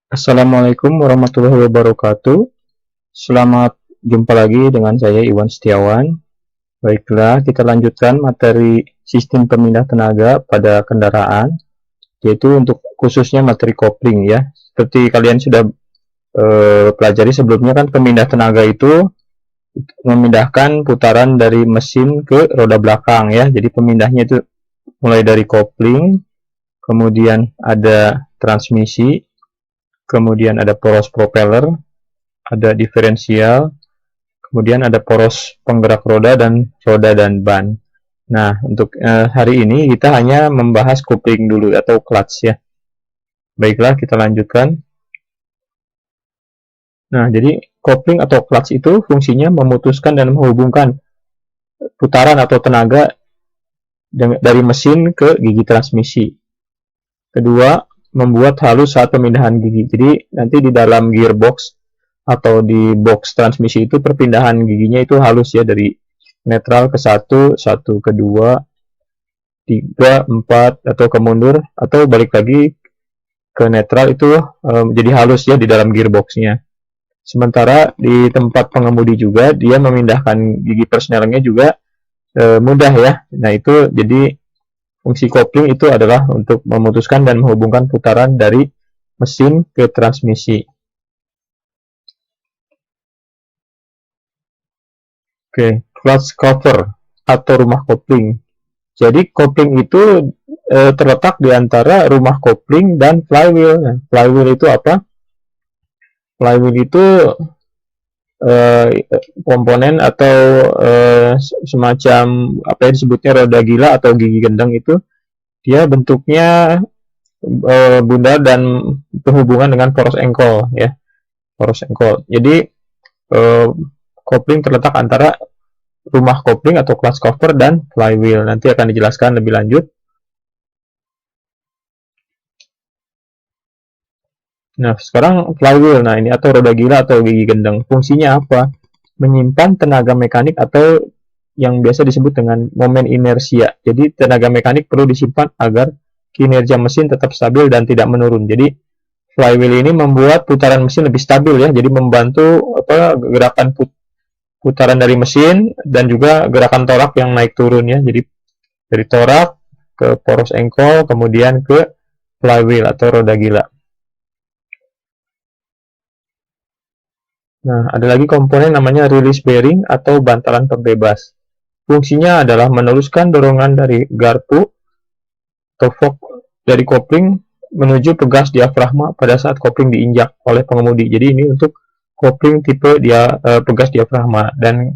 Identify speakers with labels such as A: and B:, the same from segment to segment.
A: Assalamualaikum warahmatullahi wabarakatuh. Selamat jumpa lagi dengan saya Iwan Setiawan. Baiklah, kita lanjutkan materi sistem pemindah tenaga pada kendaraan, yaitu untuk khususnya materi kopling ya. Seperti kalian sudah pelajari sebelumnya kan pemindah tenaga itu memindahkan putaran dari mesin ke roda belakang ya. Jadi pemindahnya itu mulai dari kopling, kemudian ada transmisi, kemudian ada poros propeller, ada diferensial, kemudian ada poros penggerak roda dan ban. Nah, untuk hari ini kita hanya membahas kopling dulu atau clutch ya. Baiklah, kita lanjutkan. Nah, jadi kopling atau clutch itu fungsinya memutuskan dan menghubungkan putaran atau tenaga dari mesin ke gigi transmisi. Kedua, membuat halus saat pemindahan gigi. Jadi nanti di dalam gearbox atau di box transmisi itu perpindahan giginya itu halus ya, dari netral ke satu, satu ke dua, tiga, empat, atau ke mundur, atau balik lagi ke netral itu jadi halus ya di dalam gearboxnya. Sementara di tempat pengemudi juga dia memindahkan gigi persnelingnya juga mudah ya. Nah itu jadi fungsi kopling itu adalah untuk memutuskan dan menghubungkan putaran dari mesin ke transmisi. Oke, clutch cover atau rumah kopling. Jadi kopling itu terletak di antara rumah kopling dan flywheel. Nah, flywheel itu apa? Flywheel itu eh, komponen atau semacam apa yang disebutnya roda gila atau gigi gendang itu, dia bentuknya bundar dan berhubungan dengan poros engkol ya, poros engkol. Jadi eh, kopling terletak antara rumah kopling atau clutch cover dan flywheel. Nanti akan dijelaskan lebih lanjut. Nah, sekarang flywheel. Nah, ini atau roda gila atau gigi gendang. Fungsinya apa? Menyimpan tenaga mekanik atau yang biasa disebut dengan momen inersia. Jadi, tenaga mekanik perlu disimpan agar kinerja mesin tetap stabil dan tidak menurun. Jadi, flywheel ini membuat putaran mesin lebih stabil ya. Jadi, membantu gerakan putaran dari mesin dan juga gerakan torak yang naik turun ya. Jadi, dari torak ke poros engkol, kemudian ke flywheel atau roda gila. Nah, ada lagi komponen namanya release bearing atau bantalan pembebas. Fungsinya adalah meneruskan dorongan dari garpu atau fork dari kopling menuju pegas diafragma pada saat kopling diinjak oleh pengemudi. Jadi ini untuk kopling tipe pegas diafragma. Dan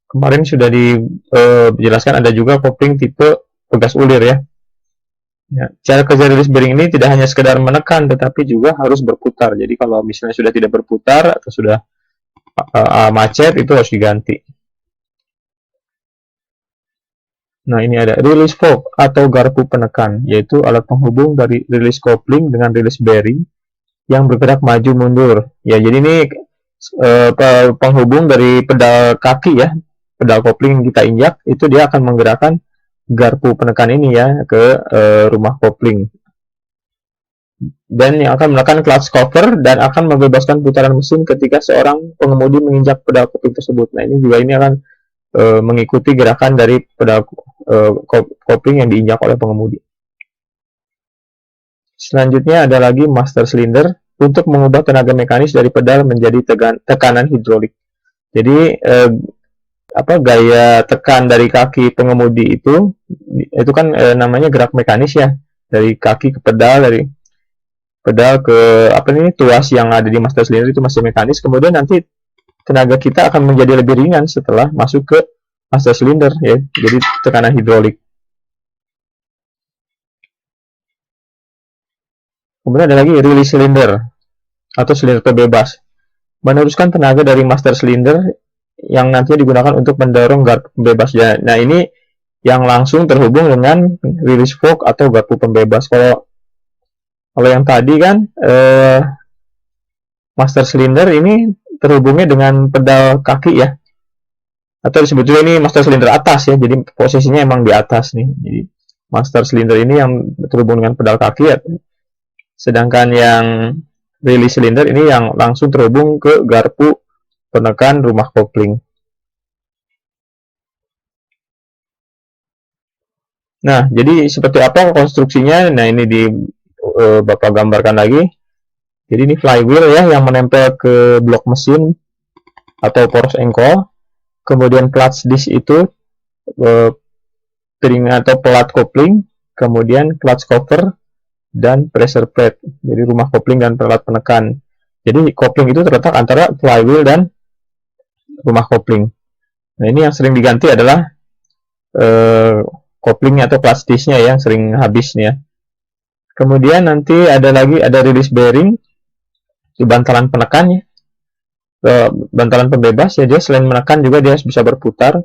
A: kemarin sudah dijelaskan ada juga kopling tipe pegas ulir ya. Ya, cara kerja release bearing ini tidak hanya sekedar menekan, tetapi juga harus berputar. Jadi kalau misalnya sudah tidak berputar atau sudah macet, itu harus diganti. Nah, ini ada release fork atau garpu penekan, yaitu alat penghubung dari release coupling dengan release bearing yang bergerak maju mundur. Ya, jadi ini penghubung dari pedal kaki ya, pedal kopling kita injak, itu dia akan menggerakkan garpu penekan ini ya ke rumah kopling. Dan yang akan menekan clutch cover dan akan membebaskan putaran mesin ketika seorang pengemudi menginjak pedal kopling tersebut. Nah, ini akan mengikuti gerakan dari pedal kopling yang diinjak oleh pengemudi. Selanjutnya ada lagi master cylinder untuk mengubah tenaga mekanis dari pedal menjadi tekanan hidrolik. Jadi gaya tekan dari kaki pengemudi itu kan namanya gerak mekanis ya, dari kaki ke pedal, dari pedal ke tuas yang ada di master cylinder itu masih mekanis. Kemudian nanti tenaga kita akan menjadi lebih ringan setelah masuk ke master cylinder ya, jadi tekanan hidrolik. Kemudian ada lagi release cylinder atau silinder terbebas, meneruskan tenaga dari master cylinder yang nantinya digunakan untuk mendorong garpu pembebas. Nah, ini yang langsung terhubung dengan release fork atau garpu pembebas. Kalau yang tadi kan master cylinder ini terhubungnya dengan pedal kaki ya, atau disebutnya ini master cylinder atas ya, jadi posisinya emang di atas nih. Jadi master cylinder ini yang terhubung dengan pedal kaki ya. Sedangkan yang release cylinder ini yang langsung terhubung ke garpu penekan rumah kopling. Nah, jadi seperti apa konstruksinya? Nah, ini di Bapak gambarkan lagi. Jadi ini flywheel ya yang menempel ke blok mesin atau poros engkol. Kemudian clutch disc itu piring atau pelat kopling, kemudian clutch cover dan pressure plate. Jadi rumah kopling dan pelat penekan. Jadi kopling itu terletak antara flywheel dan rumah kopling. Nah, ini yang sering diganti adalah koplingnya atau clutch disc-nya yang sering habis nih ya. Kemudian nanti ada lagi ada release bearing di bantalan penekannya. Bantalan pembebas ya, dia selain menekan juga dia bisa berputar.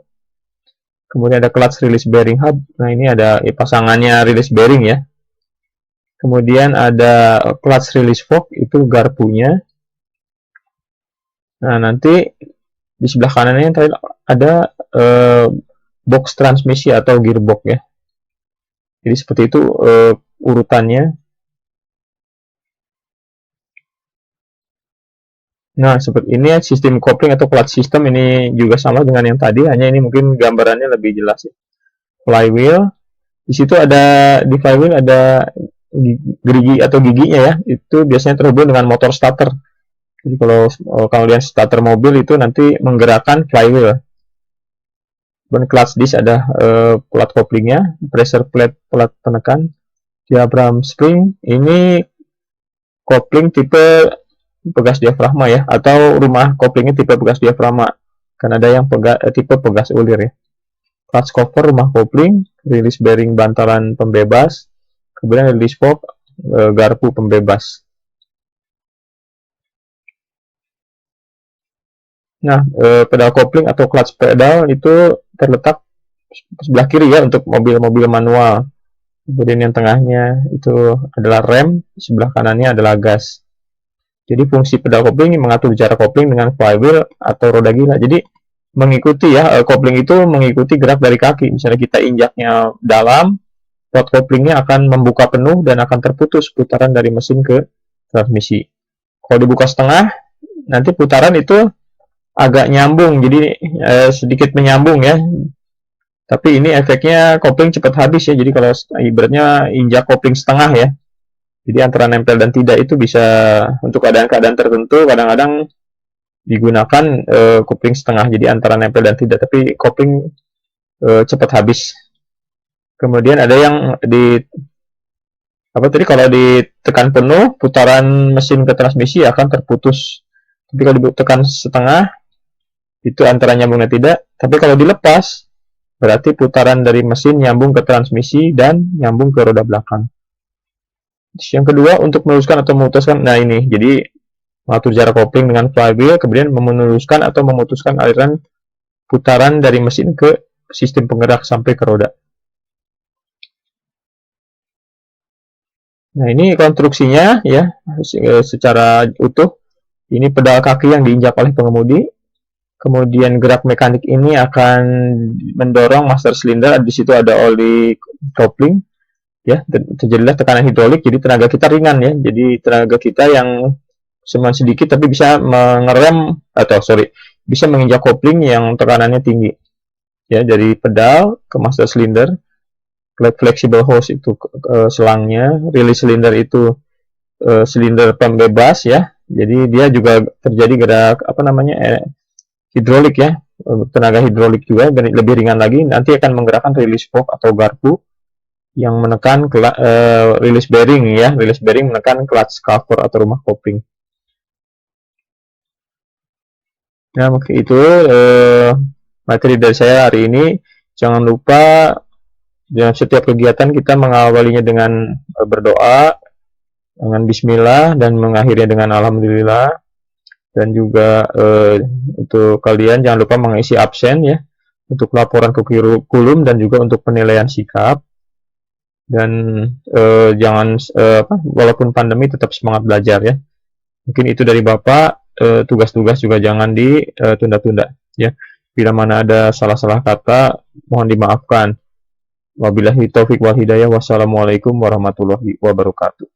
A: Kemudian ada clutch release bearing hub. Nah, ini ada pasangannya release bearing ya. Kemudian ada clutch release fork, itu garpunya. Nah, nanti di sebelah kanannya ada box transmisi atau gearbox ya. Jadi seperti itu urutannya. Nah, seperti ini ya, sistem kopling atau clutch system ini juga sama dengan yang tadi, hanya ini mungkin gambarannya lebih jelas ya. Flywheel, di situ ada di flywheel ada gerigi atau giginya ya, itu biasanya terhubung dengan motor starter. Jadi kalau kalian starter mobil itu nanti menggerakkan flywheel. Dan clutch disc ada pelat koplingnya, pressure plate pelat penekan, diaphragm spring, ini kopling tipe pegas diafragma ya, atau rumah koplingnya tipe pegas diafragma, kan ada yang tipe pegas ulir ya. Clutch cover rumah kopling, release bearing bantalan pembebas, kemudian release fork garpu pembebas. Nah, pedal kopling atau clutch pedal itu terletak sebelah kiri ya untuk mobil-mobil manual. Kemudian yang tengahnya itu adalah rem, sebelah kanannya adalah gas. Jadi fungsi pedal kopling mengatur jarak kopling dengan flywheel atau roda gila. Jadi mengikuti ya, kopling itu mengikuti gerak dari kaki. Misalnya kita injaknya dalam, rod koplingnya akan membuka penuh dan akan terputus putaran dari mesin ke transmisi. Kalau dibuka setengah, nanti putaran itu agak nyambung, jadi sedikit menyambung ya. Tapi ini efeknya kopling cepat habis ya. Jadi kalau ibaratnya injak kopling setengah ya, jadi antara nempel dan tidak itu bisa untuk keadaan-keadaan tertentu kadang-kadang digunakan kopling setengah, jadi antara nempel dan tidak, tapi kopling cepat habis. Kemudian ada yang di apa tadi, kalau ditekan penuh putaran mesin ke transmisi akan terputus. Tapi kalau ditekan setengah itu antara nyambung dan tidak. Tapi kalau dilepas berarti putaran dari mesin nyambung ke transmisi dan nyambung ke roda belakang. Yang kedua, untuk meneruskan atau memutuskan, nah ini, jadi mengatur jarak kopling dengan flywheel, kemudian meneruskan atau memutuskan aliran putaran dari mesin ke sistem penggerak sampai ke roda. Nah, ini konstruksinya ya, secara utuh. Ini pedal kaki yang diinjak oleh pengemudi. Kemudian gerak mekanik ini akan mendorong master cylinder, di situ ada oli kopling. Ya, terjadilah tekanan hidrolik, jadi tenaga kita ringan ya, jadi tenaga kita yang cuma sedikit tapi bisa mengerem bisa menginjak kopling yang tekanannya tinggi ya, dari pedal ke master cylinder. Flexible hose itu selangnya, release cylinder itu silinder pembebas ya, jadi dia juga terjadi gerak hidrolik ya, tenaga hidrolik juga lebih ringan lagi, nanti akan menggerakkan release fork atau garpu yang menekan release bearing ya, release bearing menekan clutch cover atau rumah kopling. Nah, mungkin itu materi dari saya hari ini. Jangan lupa dalam setiap kegiatan kita mengawalinya dengan berdoa, dengan bismillah, dan mengakhirinya dengan alhamdulillah. Dan juga untuk kalian jangan lupa mengisi absen ya, untuk laporan ke kurikulum dan juga untuk penilaian sikap. Dan jangan walaupun pandemi tetap semangat belajar ya. Mungkin itu dari Bapak. Tugas-tugas juga jangan ditunda-tunda ya. Bila mana ada salah-salah kata mohon dimaafkan. Wabillahi taufik wal hidayah. Wassalamualaikum warahmatullahi wabarakatuh.